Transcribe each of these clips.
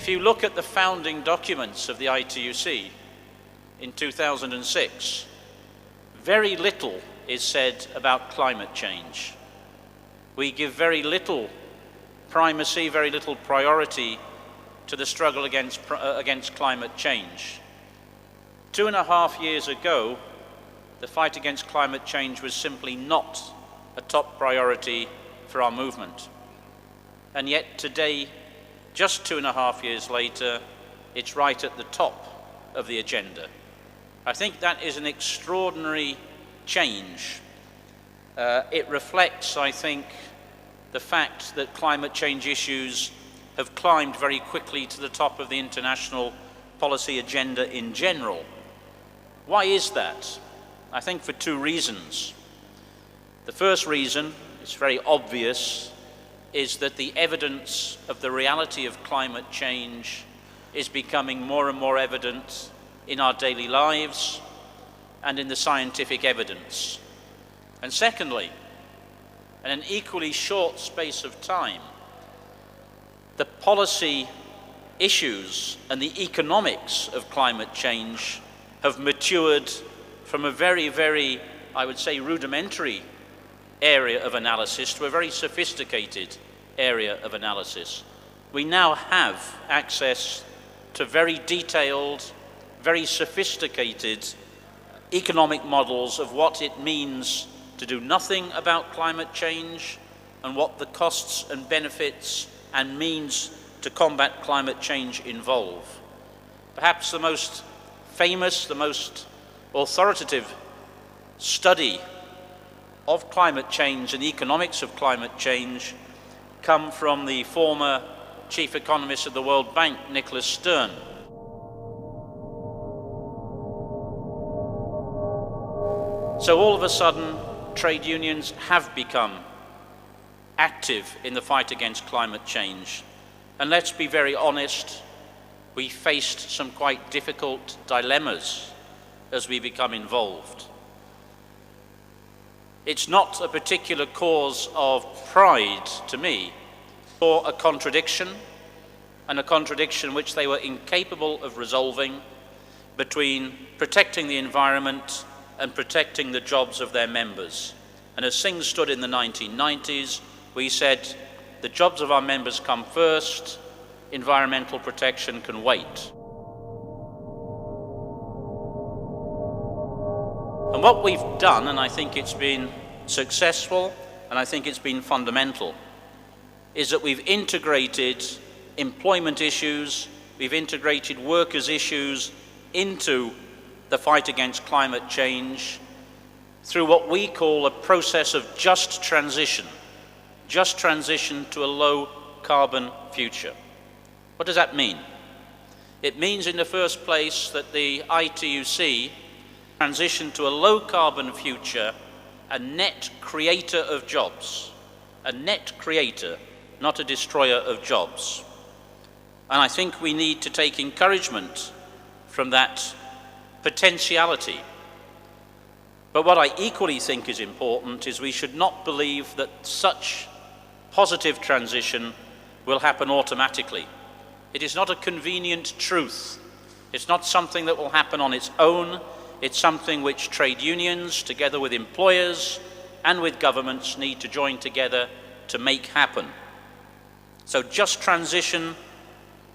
If you look at the founding documents of the ITUC in 2006, very little is said about climate change. We give very little primacy, very little priority to the struggle against climate change. 2.5 years ago, the fight against climate change was simply not a top priority for our movement. And yet today, just 2.5 years later, it's right at the top of the agenda. I think that is an extraordinary change. It reflects, I think, the fact that climate change issues have climbed very quickly to the top of the international policy agenda in general. Why is that? I think for two reasons. The first reason, it's very obvious, is that the evidence of the reality of climate change is becoming more and more evident in our daily lives and in the scientific evidence. And secondly, in an equally short space of time, the policy issues and the economics of climate change have matured from a very, very, I would say, rudimentary area of analysis to a very sophisticated area of analysis. We now have access to very detailed, very sophisticated economic models of what it means to do nothing about climate change and what the costs and benefits and means to combat climate change involve. Perhaps the most famous, the most authoritative study of climate change and the economics of climate change come from the former chief economist of the World Bank, Nicholas Stern. So all of a sudden, trade unions have become active in the fight against climate change. And let's be very honest, we faced some quite difficult dilemmas as we become involved. It's not a particular cause of pride to me, or a contradiction, and a contradiction which they were incapable of resolving between protecting the environment and protecting the jobs of their members. And as things stood in the 1990s, we said, the jobs of our members come first, environmental protection can wait. And what we've done, and I think it's been successful, and I think it's been fundamental, is that we've integrated employment issues, we've integrated workers' issues into the fight against climate change through what we call a process of just transition to a low-carbon future. What does that mean? It means, in the first place, that the ITUC transition to a low-carbon future, a net creator of jobs, a net creator, not a destroyer of jobs. And I think we need to take encouragement from that potentiality. But what I equally think is important is we should not believe that such positive transition will happen automatically. It is not a convenient truth. It's not something that will happen on its own. It's something which trade unions, together with employers and with governments, need to join together to make happen. So just transition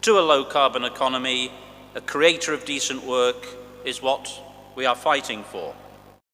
to a low-carbon economy, a creator of decent work, is what we are fighting for.